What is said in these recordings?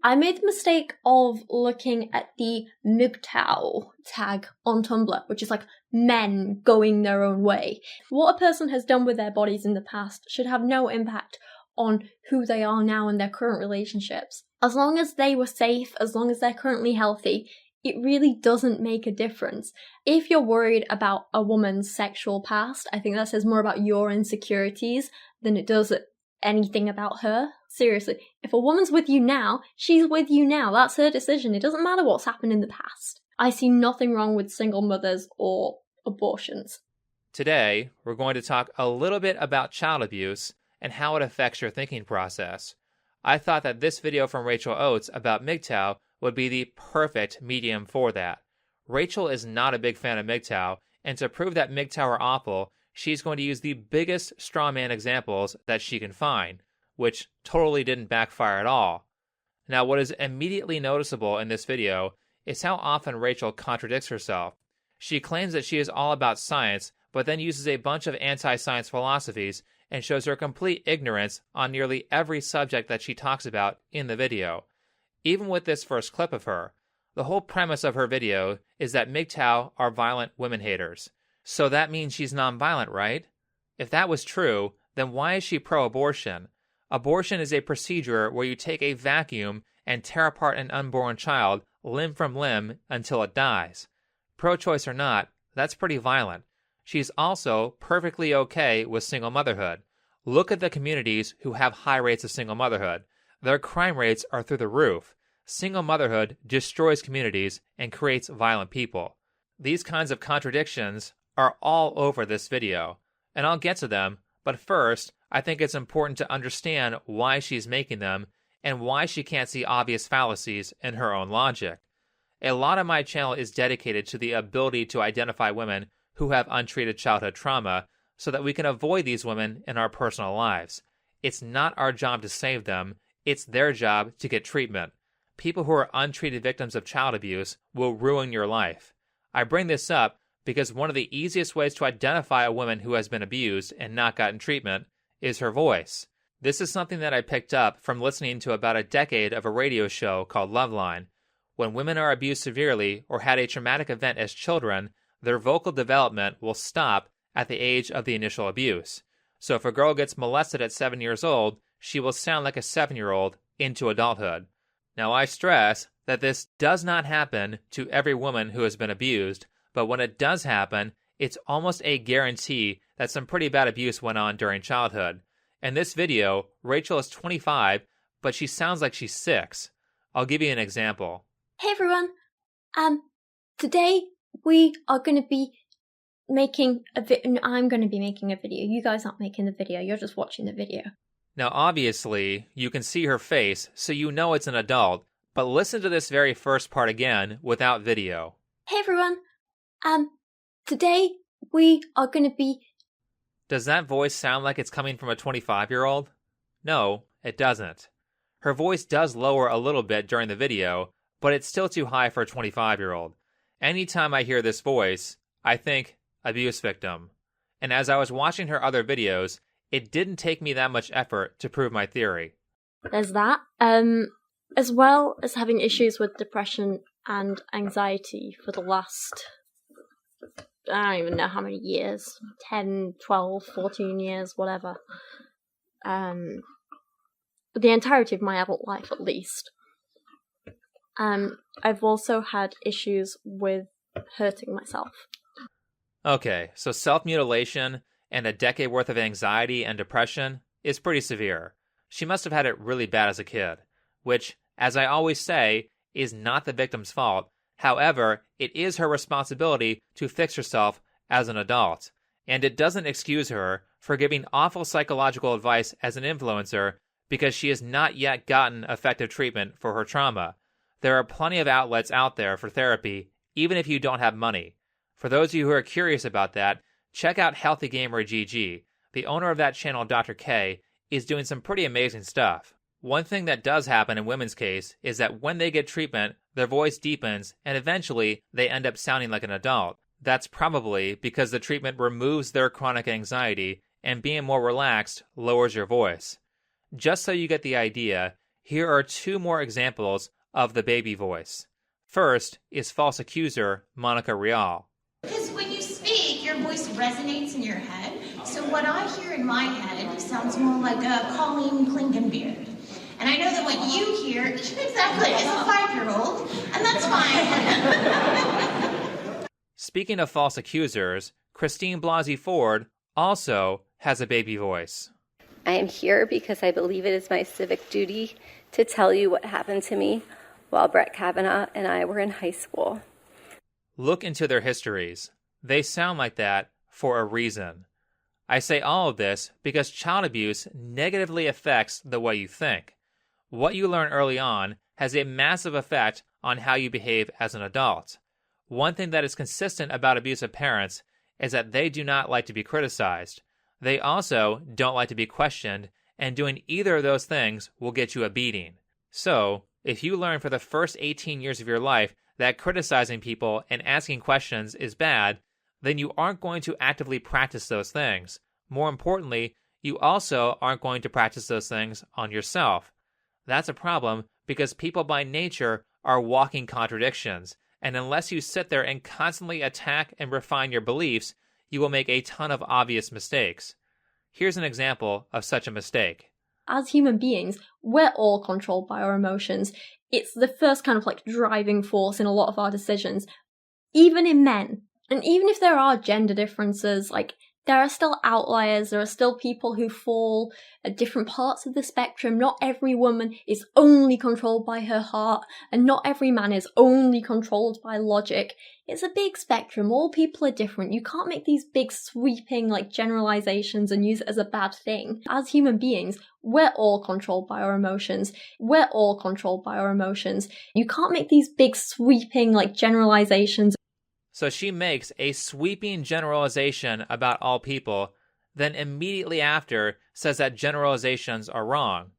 I made the mistake of looking at the mgtow tag on Tumblr, which is like men going their own way. What a person has done with their bodies in the past should have no impact on who they are now in their current relationships. As long as they were safe, as long as they're currently healthy, it really doesn't make a difference. If you're worried about a woman's sexual past, I think that says more about your insecurities than it does anything about her. Seriously, if a woman's with you now, she's with you now. That's her decision. It doesn't matter what's happened in the past. I see nothing wrong with single mothers or abortions. Today, we're going to talk a little bit about child abuse and how it affects your thinking process. I thought that this video from Rachel Oates about mgtow would be the perfect medium for that. Rachel is not a big fan of mgtow, and to prove that mgtow are awful, she's going to use the biggest straw man examples that she can find, which totally didn't backfire at all. Now, what is immediately noticeable in this video is how often Rachel contradicts herself. She claims that she is all about science, but then uses a bunch of anti-science philosophies and shows her complete ignorance on nearly every subject that she talks about in the video. Even with this first clip of her, the whole premise of her video is that mgtow are violent women haters. So that means she's nonviolent, right? If that was true, then why is she pro-abortion? Abortion is a procedure where you take a vacuum and tear apart an unborn child limb from limb until it dies. Pro-choice or not, that's pretty violent. She's also perfectly okay with single motherhood. Look at the communities who have high rates of single motherhood. Their crime rates are through the roof. Single motherhood destroys communities and creates violent people. These kinds of contradictions are all over this video, and I'll get to them, but first, I think it's important to understand why she's making them and why she can't see obvious fallacies in her own logic. A lot of my channel is dedicated to the ability to identify women who have untreated childhood trauma so that we can avoid these women in our personal lives. It's not our job to save them, it's their job to get treatment. People who are untreated victims of child abuse will ruin your life. I bring this up because one of the easiest ways to identify a woman who has been abused and not gotten treatment is her voice. This is something that I picked up from listening to about a decade of a radio show called Loveline. When women are abused severely or had a traumatic event as children, their vocal development will stop at the age of the initial abuse. So if a girl gets molested at 7 years old, she will sound like a 7-year-old into adulthood. Now, I stress that this does not happen to every woman who has been abused, but when it does happen, it's almost a guarantee that some pretty bad abuse went on during childhood. In this video, Rachel is 25, but she sounds like she's 6. I'll give you an example. Hey everyone, today we are going to be making I'm going to be making a video. You guys aren't making the video, you're just watching the video. Now, obviously, you can see her face, so you know it's an adult, but listen to this very first part again without video. Hey everyone, today we are going to be... Does that voice sound like it's coming from a 25-year-old? No, it doesn't. Her voice does lower a little bit during the video, but it's still too high for a 25-year-old. Anytime I hear this voice, I think abuse victim. And as I was watching her other videos, it didn't take me that much effort to prove my theory. There's that. As well as having issues with depression and anxiety for the last, I don't even know how many years, 10, 12, 14 years, whatever. The entirety of my adult life, at least. I've also had issues with hurting myself. Okay, so self-mutilation and a decade worth of anxiety and depression is pretty severe. She must have had it really bad as a kid, which, as I always say, is not the victim's fault. However, it is her responsibility to fix herself as an adult, and it doesn't excuse her for giving awful psychological advice as an influencer because she has not yet gotten effective treatment for her trauma. There are plenty of outlets out there for therapy, even if you don't have money. For those of you who are curious about that, check out Healthy Gamer GG. The owner of that channel, Dr. K, is doing some pretty amazing stuff. One thing that does happen in women's case is that when they get treatment, their voice deepens and eventually they end up sounding like an adult. That's probably because the treatment removes their chronic anxiety and being more relaxed lowers your voice. Just so you get the idea, Here are two more examples of the baby voice. First is false accuser Monica Rial. Because when you speak, your voice resonates in your head. So what I hear in my head sounds more like a Colleen Klinkenbeard. And I know that what you hear, exactly, is a 5-year-old, and that's fine. Speaking of false accusers, Christine Blasey Ford also has a baby voice. I am here because I believe it is my civic duty to tell you what happened to me while Brett Kavanaugh and I were in high school. Look into their histories. They sound like that for a reason. I say all of this because child abuse negatively affects the way you think. What you learn early on has a massive effect on how you behave as an adult. One thing that is consistent about abusive parents is that they do not like to be criticized. They also don't like to be questioned, and doing either of those things will get you a beating. So, if you learn for the first 18 years of your life that criticizing people and asking questions is bad, then you aren't going to actively practice those things. More importantly, you also aren't going to practice those things on yourself. That's a problem because people by nature are walking contradictions, and unless you sit there and constantly attack and refine your beliefs, you will make a ton of obvious mistakes. Here's an example of such a mistake. As human beings, we're all controlled by our emotions. It's the first kind of driving force in a lot of our decisions, even in men. And even if there are gender differences, there are still outliers, there are still people who fall at different parts of the spectrum. Not every woman is only controlled by her heart, and not every man is only controlled by logic. It's a big spectrum, all people are different. You can't make these big sweeping generalizations and use it as a bad thing. As human beings, we're all controlled by our emotions. We're all controlled by our emotions. You can't make these big sweeping generalizations. So she makes a sweeping generalization about all people, then immediately after says that generalizations are wrong.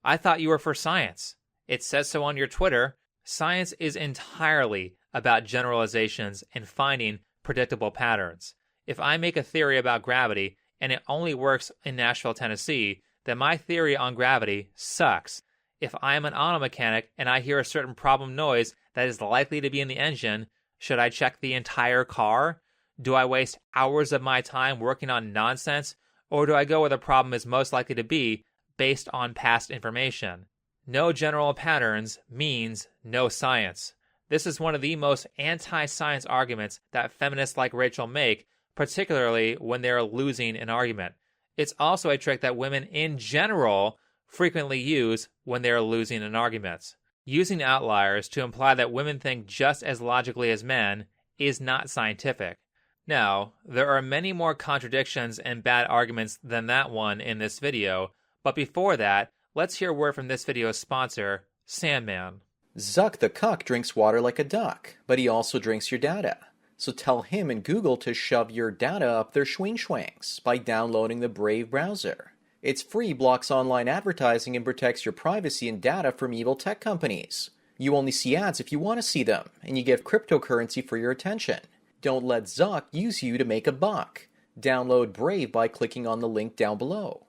I thought you were for science. It says so on your Twitter. Science is entirely about generalizations and finding predictable patterns. If I make a theory about gravity and it only works in Nashville, Tennessee, then my theory on gravity sucks. If I am an auto mechanic and I hear a certain problem noise that is likely to be in the engine, should I check the entire car? Do I waste hours of my time working on nonsense? Or do I go where the problem is most likely to be based on past information? No general patterns means no science. This is one of the most anti-science arguments that feminists like Rachel make, particularly when they're losing an argument. It's also a trick that women in general frequently use when they're losing an argument. Using outliers to imply that women think just as logically as men is not scientific. Now, there are many more contradictions and bad arguments than that one in this video, but before that, let's hear a word from this video's sponsor, Sandman. Zuck the cuck drinks water like a duck, but he also drinks your data. So tell him and Google to shove your data up their schwing-schwangs by downloading the Brave browser. It's free, blocks online advertising, and protects your privacy and data from evil tech companies. You only see ads if you want to see them, and you get cryptocurrency for your attention. Don't let Zuck use you to make a buck. Download Brave by clicking on the link down below.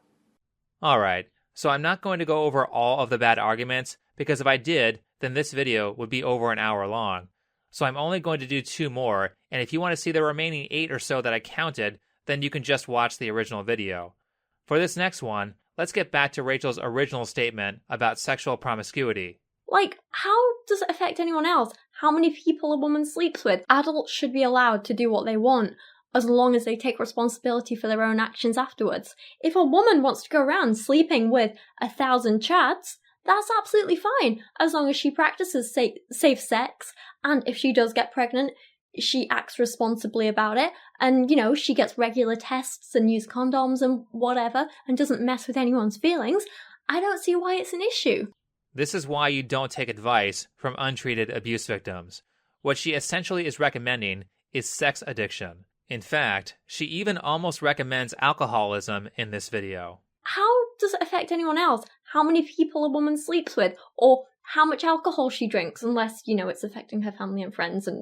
Alright, so I'm not going to go over all of the bad arguments, because if I did, then this video would be over an hour long. So I'm only going to do 2 more, and if you want to see the remaining 8 or so that I counted, then you can just watch the original video. For this next one, let's get back to Rachel's original statement about sexual promiscuity. How does it affect anyone else? How many people a woman sleeps with? Adults should be allowed to do what they want, as long as they take responsibility for their own actions afterwards. If a woman wants to go around sleeping with 1,000 chads, that's absolutely fine, as long as she practices safe sex, and if she does get pregnant, she acts responsibly about it, and, she gets regular tests and uses condoms and whatever, and doesn't mess with anyone's feelings. I don't see why it's an issue. This is why you don't take advice from untreated abuse victims. What she essentially is recommending is sex addiction. In fact, she even almost recommends alcoholism in this video. How does it affect anyone else? How many people a woman sleeps with? Or how much alcohol she drinks, unless, it's affecting her family and friends and...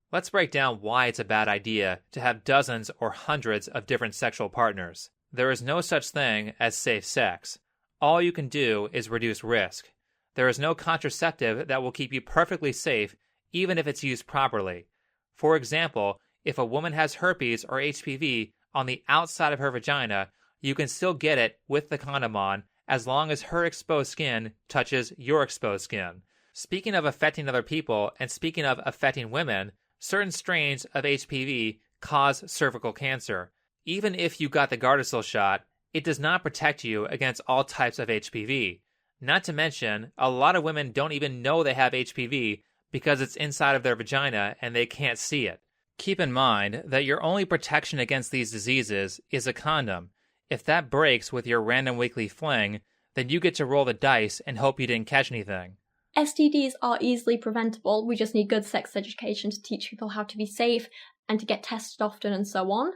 Let's break down why it's a bad idea to have dozens or hundreds of different sexual partners. There is no such thing as safe sex. All you can do is reduce risk. There is no contraceptive that will keep you perfectly safe, even if it's used properly. For example, if a woman has herpes or HPV on the outside of her vagina, you can still get it with the condom on as long as her exposed skin touches your exposed skin. Speaking of affecting other people, and speaking of affecting women, certain strains of HPV cause cervical cancer. Even if you got the Gardasil shot, it does not protect you against all types of HPV. Not to mention, a lot of women don't even know they have HPV because it's inside of their vagina and they can't see it. Keep in mind that your only protection against these diseases is a condom. If that breaks with your random weekly fling, then you get to roll the dice and hope you didn't catch anything. STDs are easily preventable. We just need good sex education to teach people how to be safe and to get tested often and so on.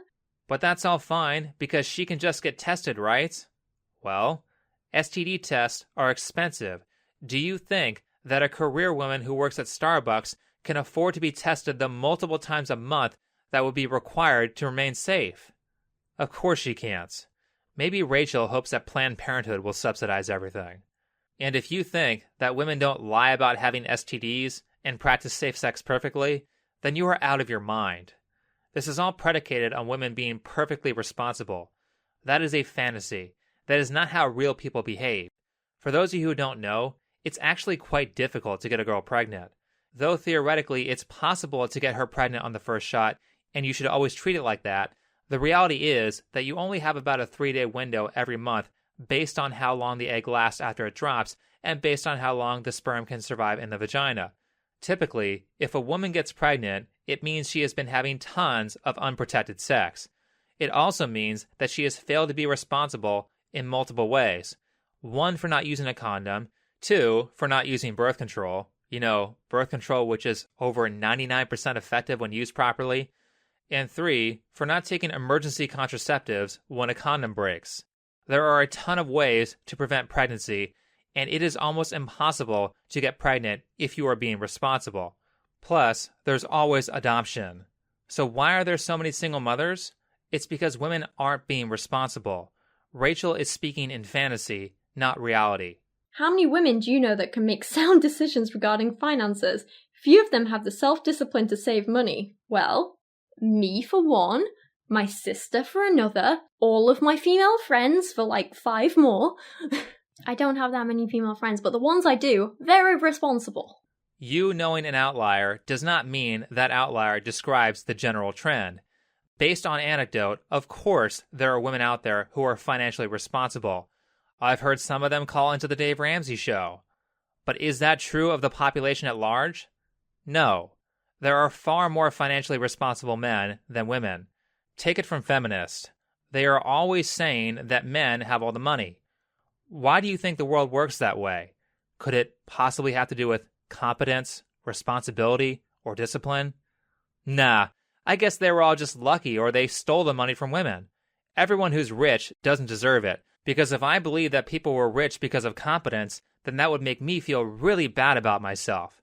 But that's all fine because she can just get tested, right? Well, STD tests are expensive. Do you think that a career woman who works at Starbucks can afford to be tested the multiple times a month that would be required to remain safe? Of course she can't. Maybe Rachel hopes that Planned Parenthood will subsidize everything. And if you think that women don't lie about having STDs and practice safe sex perfectly, then you are out of your mind. This is all predicated on women being perfectly responsible. That is a fantasy. That is not how real people behave. For those of you who don't know, it's actually quite difficult to get a girl pregnant. Though theoretically it's possible to get her pregnant on the first shot, and you should always treat it like that, the reality is that you only have about a 3-day window every month based on how long the egg lasts after it drops and based on how long the sperm can survive in the vagina. Typically, if a woman gets pregnant, it means she has been having tons of unprotected sex. It also means that she has failed to be responsible in multiple ways. 1, for not using a condom. 2, for not using birth control. You know, birth control which is over 99% effective when used properly. And 3, for not taking emergency contraceptives when a condom breaks. There are a ton of ways to prevent pregnancy, and it is almost impossible to get pregnant if you are being responsible. Plus, there's always adoption. So why are there so many single mothers? It's because women aren't being responsible. Rachel is speaking in fantasy, not reality. How many women do you know that can make sound decisions regarding finances? Few of them have the self-discipline to save money. Well, me for one, my sister for another, all of my female friends for like 5 more. I don't have that many female friends, but the ones I do, very responsible. You knowing an outlier does not mean that outlier describes the general trend. Based on anecdote, of course, there are women out there who are financially responsible. I've heard some of them call into the Dave Ramsey show. But is that true of the population at large? No. There are far more financially responsible men than women. Take it from Feminist. They are always saying that men have all the money. Why do you think the world works that way? Could it possibly have to do with competence, responsibility, or discipline? Nah, I guess they were all just lucky or they stole the money from women. Everyone who's rich doesn't deserve it, because if I believed that people were rich because of competence, then that would make me feel really bad about myself.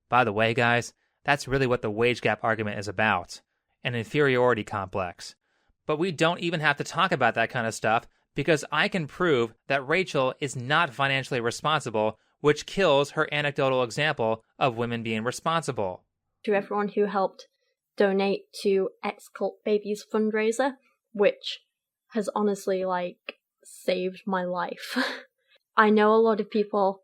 By the way, guys, that's really what the wage gap argument is about, an inferiority complex. But we don't even have to talk about that kind of stuff because I can prove that Rachel is not financially responsible, which kills her anecdotal example of women being responsible. To everyone who helped donate to X-Cult Babies fundraiser, which has honestly, saved my life. I know a lot of people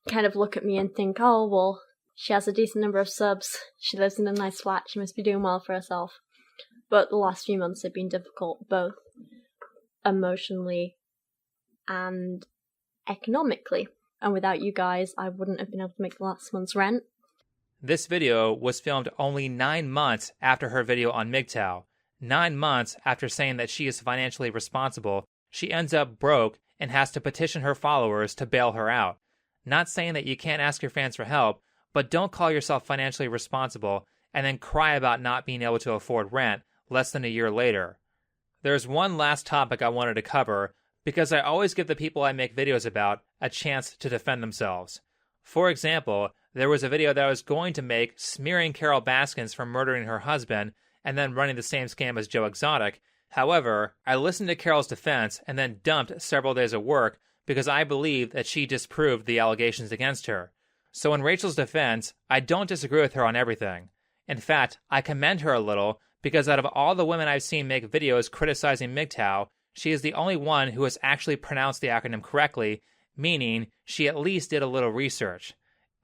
kind of look at me and think, oh, well, she has a decent number of subs, she lives in a nice flat, she must be doing well for herself. But the last few months have been difficult, both emotionally and economically. And without you guys, I wouldn't have been able to make last month's rent. This video was filmed only 9 months after her video on mgtow. 9 months after saying that she is financially responsible, she ends up broke and has to petition her followers to bail her out. Not saying that you can't ask your fans for help, but don't call yourself financially responsible and then cry about not being able to afford rent less than a year later. There's one last topic I wanted to cover because I always give the people I make videos about a chance to defend themselves. For example, there was a video that I was going to make smearing Carol Baskins for murdering her husband and then running the same scam as Joe Exotic. However, I listened to Carol's defense and then dumped several days of work because I believe that she disproved the allegations against her. So in Rachel's defense, I don't disagree with her on everything. In fact, I commend her a little because out of all the women I've seen make videos criticizing mgtow, she is the only one who has actually pronounced the acronym correctly, meaning she at least did a little research.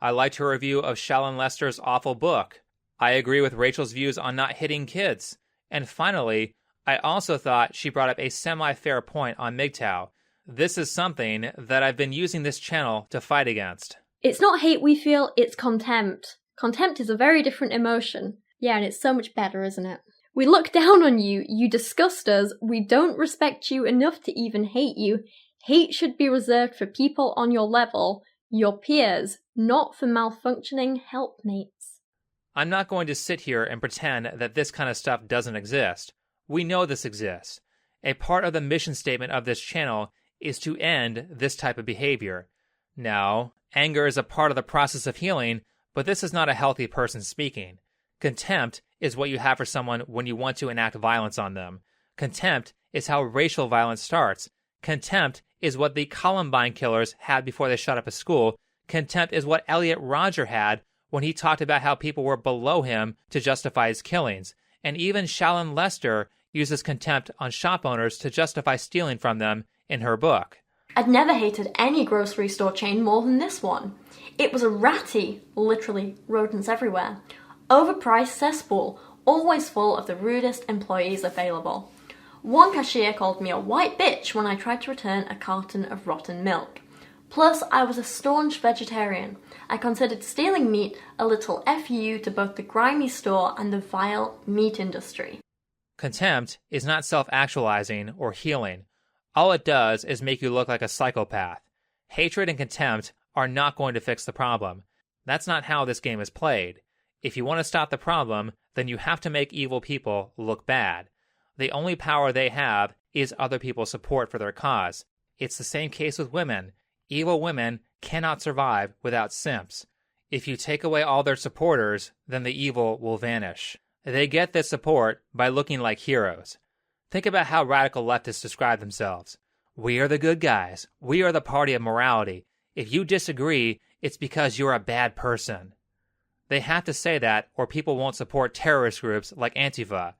I liked her review of Shallon Lester's awful book. I agree with Rachel's views on not hitting kids. And finally, I also thought she brought up a semi-fair point on mgtow. This is something that I've been using this channel to fight against. It's not hate we feel, it's contempt. Contempt is a very different emotion. Yeah, and it's so much better, isn't it? We look down on you, you disgust us, we don't respect you enough to even hate you. Hate should be reserved for people on your level, your peers, not for malfunctioning helpmates. I'm not going to sit here and pretend that this kind of stuff doesn't exist. We know this exists. A part of the mission statement of this channel is to end this type of behavior. Now, anger is a part of the process of healing, but this is not a healthy person speaking. Contempt is what you have for someone when you want to enact violence on them. Contempt is how racial violence starts. Contempt is what the Columbine killers had before they shut up a school. Contempt is what Elliot Rodger had when he talked about how people were below him to justify his killings. And even Shallon Lester uses contempt on shop owners to justify stealing from them in her book. I'd never hated any grocery store chain more than this one. It was a ratty, literally rodents everywhere, overpriced cesspool, always full of the rudest employees available. One cashier called me a white bitch when I tried to return a carton of rotten milk. Plus, I was a staunch vegetarian. I considered stealing meat a little FU to both the grimy store and the vile meat industry. Contempt is not self-actualizing or healing. All it does is make you look like a psychopath. Hatred and contempt are not going to fix the problem. That's not how this game is played. If you want to stop the problem, then you have to make evil people look bad. The only power they have is other people's support for their cause. It's the same case with women. Evil women cannot survive without simps. If you take away all their supporters, then the evil will vanish. They get this support by looking like heroes. Think about how radical leftists describe themselves. We are the good guys. We are the party of morality. If you disagree, it's because you're a bad person. They have to say that, or people won't support terrorist groups like Antifa.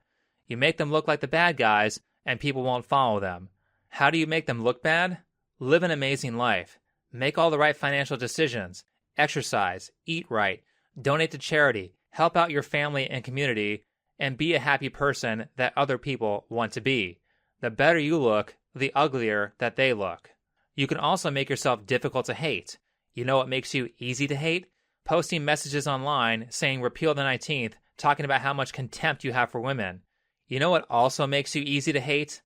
You make them look like the bad guys, and people won't follow them. How do you make them look bad? Live an amazing life. Make all the right financial decisions. Exercise. Eat right. Donate to charity. Help out your family and community. And be a happy person that other people want to be. The better you look, the uglier that they look. You can also make yourself difficult to hate. You know what makes you easy to hate? Posting messages online saying repeal the 19th, talking about how much contempt you have for women. You know what also makes you easy to hate?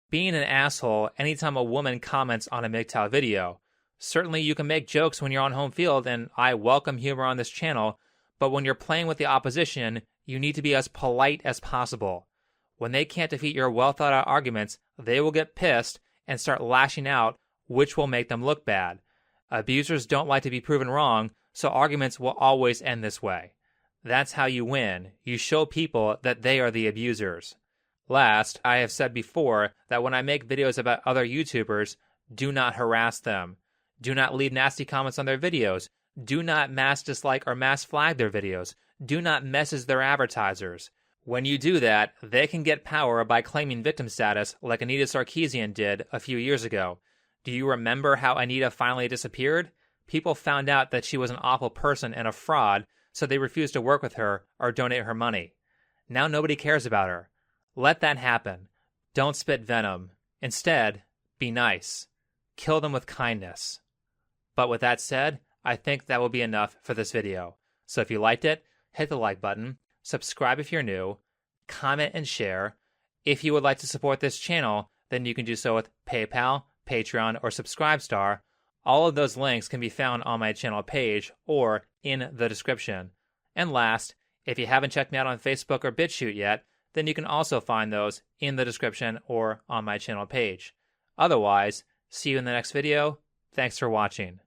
Being an asshole anytime a woman comments on a mgtow video. Certainly you can make jokes when you're on home field, and I welcome humor on this channel, but when you're playing with the opposition, you need to be as polite as possible. When they can't defeat your well-thought-out arguments, they will get pissed and start lashing out, which will make them look bad. Abusers don't like to be proven wrong, so arguments will always end this way. That's how you win. You show people that they are the abusers. Last, I have said before that when I make videos about other YouTubers, do not harass them. Do not leave nasty comments on their videos. Do not mass dislike or mass flag their videos. Do not message their advertisers. When you do that, they can get power by claiming victim status like Anita Sarkeesian did a few years ago. Do you remember how Anita finally disappeared? People found out that she was an awful person and a fraud, so they refused to work with her or donate her money. Now nobody cares about her. Let that happen. Don't spit venom. Instead, be nice. Kill them with kindness. But with that said, I think that will be enough for this video. So if you liked it, hit the like button, subscribe if you're new, comment and share. If you would like to support this channel, then you can do so with PayPal, Patreon, or Subscribestar. All of those links can be found on my channel page or in the description. And last, if you haven't checked me out on Facebook or Bitchute yet, then you can also find those in the description or on my channel page. Otherwise, see you in the next video. Thanks for watching.